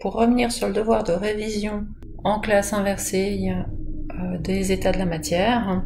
Pour revenir sur le devoir de révision en classe inversée, il y a des états de la matière.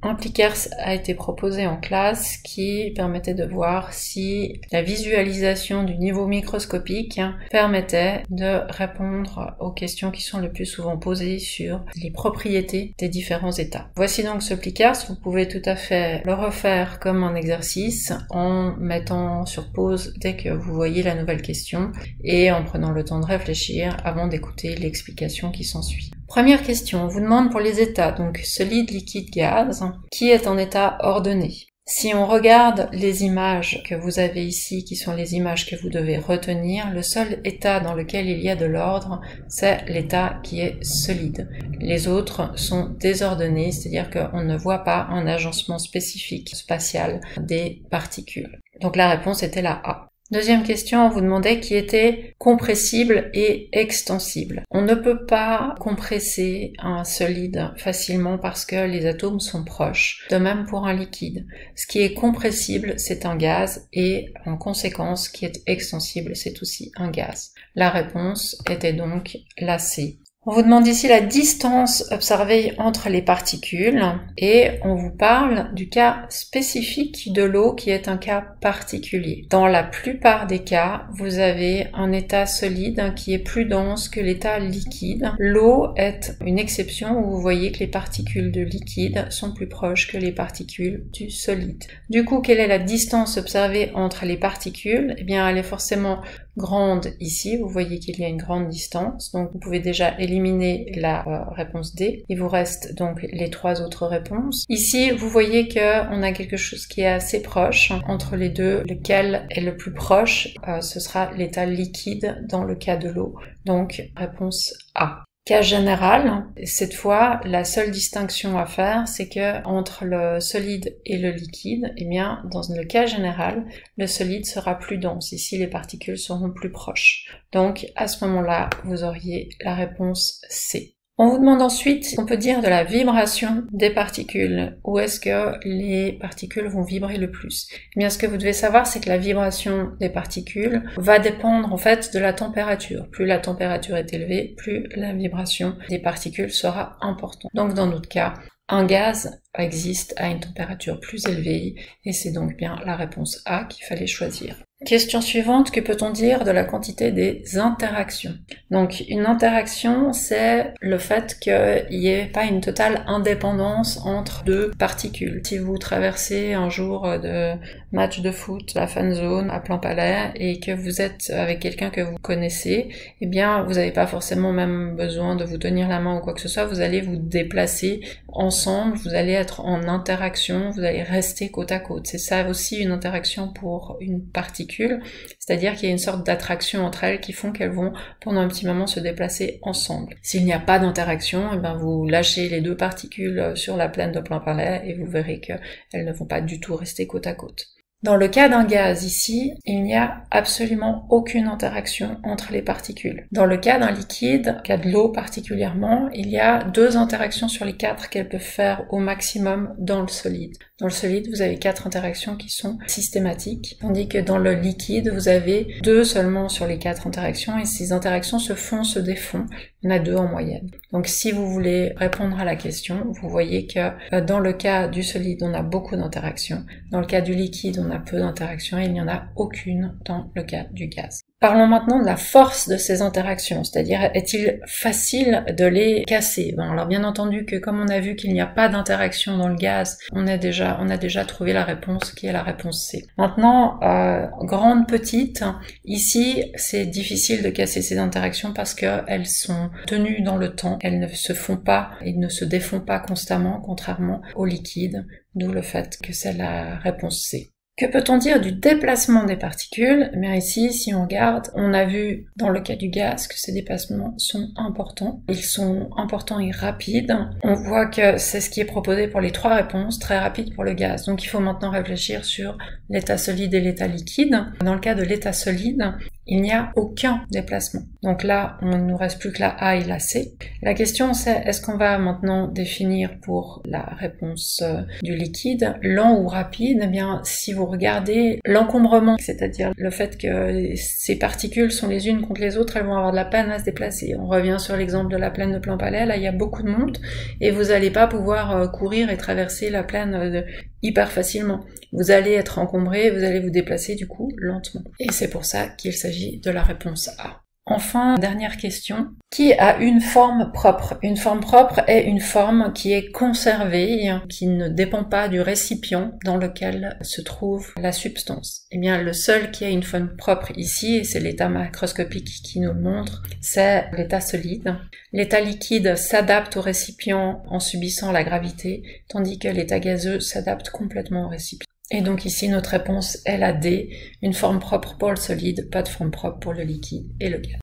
Un Plickers a été proposé en classe qui permettait de voir si la visualisation du niveau microscopique permettait de répondre aux questions qui sont le plus souvent posées sur les propriétés des différents états. Voici donc ce Plickers, vous pouvez tout à fait le refaire comme un exercice en mettant sur pause dès que vous voyez la nouvelle question et en prenant le temps de réfléchir avant d'écouter l'explication qui s'ensuit. Première question, on vous demande pour les états, donc solide, liquide, gaz, qui est en état ordonné. Si on regarde les images que vous avez ici, qui sont les images que vous devez retenir, le seul état dans lequel il y a de l'ordre, c'est l'état qui est solide. Les autres sont désordonnés, c'est-à-dire qu'on ne voit pas un agencement spécifique spatial des particules. Donc la réponse était la A. Deuxième question, on vous demandait qui était compressible et extensible. On ne peut pas compresser un solide facilement parce que les atomes sont proches. De même pour un liquide. Ce qui est compressible, c'est un gaz et en conséquence, ce qui est extensible, c'est aussi un gaz. La réponse était donc la C. On vous demande ici la distance observée entre les particules et on vous parle du cas spécifique de l'eau qui est un cas particulier. Dans la plupart des cas, vous avez un état solide qui est plus dense que l'état liquide. L'eau est une exception où vous voyez que les particules de liquide sont plus proches que les particules du solide. Du coup, quelle est la distance observée entre les particules? Eh bien, elle est forcément grande ici, vous voyez qu'il y a une grande distance, donc vous pouvez déjà éliminer la réponse D. Il vous reste donc les trois autres réponses. Ici, vous voyez qu'on a quelque chose qui est assez proche entre les deux. Lequel est le plus proche? Ce sera l'état liquide dans le cas de l'eau. Donc, réponse A. Cas général, cette fois, la seule distinction à faire, c'est que entre le solide et le liquide, eh bien, dans le cas général, le solide sera plus dense. Ici, les particules seront plus proches. Donc, à ce moment-là, vous auriez la réponse C. On vous demande ensuite, on peut dire de la vibration des particules. Où est-ce que les particules vont vibrer le plus? Eh bien, ce que vous devez savoir, c'est que la vibration des particules va dépendre en fait de la température. Plus la température est élevée, plus la vibration des particules sera importante. Donc, dans notre cas, un gaz existe à une température plus élevée et c'est donc bien la réponse A qu'il fallait choisir. Question suivante, que peut-on dire de la quantité des interactions? Donc une interaction, c'est le fait qu'il n'y ait pas une totale indépendance entre deux particules. Si vous traversez un jour de match de foot, la fan zone à Plainpalais, et que vous êtes avec quelqu'un que vous connaissez, eh bien vous n'avez pas forcément même besoin de vous tenir la main ou quoi que ce soit, vous allez vous déplacer ensemble, vous allez être en interaction, vous allez rester côte à côte. C'est ça aussi une interaction pour une particule, c'est-à-dire qu'il y a une sorte d'attraction entre elles qui font qu'elles vont pendant un petit moment se déplacer ensemble. S'il n'y a pas d'interaction, eh bien vous lâchez les deux particules sur la plaine de Plainpalais et vous verrez qu'elles ne vont pas du tout rester côte à côte. Dans le cas d'un gaz ici, il n'y a absolument aucune interaction entre les particules. Dans le cas d'un liquide, le cas de l'eau particulièrement, il y a 2 interactions sur les 4 qu'elles peuvent faire au maximum dans le solide. Dans le solide, vous avez 4 interactions qui sont systématiques, tandis que dans le liquide, vous avez 2 seulement sur les 4 interactions, et ces interactions se défont. Il y en a 2 en moyenne. Donc si vous voulez répondre à la question, vous voyez que dans le cas du solide, on a beaucoup d'interactions. Dans le cas du liquide, on a peu d'interactions et il n'y en a aucune dans le cas du gaz. Parlons maintenant de la force de ces interactions, c'est-à-dire est-il facile de les casser? Bon, alors bien entendu que comme on a vu qu'il n'y a pas d'interaction dans le gaz, on a déjà trouvé la réponse qui est la réponse C. Maintenant, grande, petite, ici c'est difficile de casser ces interactions parce qu'elles sont tenues dans le temps, elles ne se font pas et ne se défont pas constamment, contrairement au liquide, d'où le fait que c'est la réponse C. Que peut-on dire du déplacement des particules? Eh bien ici, si on regarde, on a vu dans le cas du gaz que ces déplacements sont importants. Ils sont importants et rapides. On voit que c'est ce qui est proposé pour les 3 réponses, très rapide pour le gaz. Donc il faut maintenant réfléchir sur l'état solide et l'état liquide. Dans le cas de l'état solide, il n'y a aucun déplacement. Donc là, on ne nous reste plus que la A et la C. La question c'est, est-ce qu'on va maintenant définir pour la réponse du liquide, lent ou rapide? Eh bien, si vous regardez l'encombrement, c'est-à-dire le fait que ces particules sont les unes contre les autres, elles vont avoir de la peine à se déplacer. On revient sur l'exemple de la plaine de Plain-Palais, là il y a beaucoup de monde, et vous n'allez pas pouvoir courir et traverser la plaine hyper facilement. Vous allez être encombré, vous allez vous déplacer du coup lentement. Et c'est pour ça qu'il s'agit de la réponse A. Enfin, dernière question. Qui a une forme propre? Une forme propre est une forme qui est conservée, qui ne dépend pas du récipient dans lequel se trouve la substance. Eh bien, le seul qui a une forme propre ici, et c'est l'état macroscopique qui nous le montre, c'est l'état solide. L'état liquide s'adapte au récipient en subissant la gravité, tandis que l'état gazeux s'adapte complètement au récipient. Et donc ici, notre réponse est la D, une forme propre pour le solide, pas de forme propre pour le liquide et le gaz.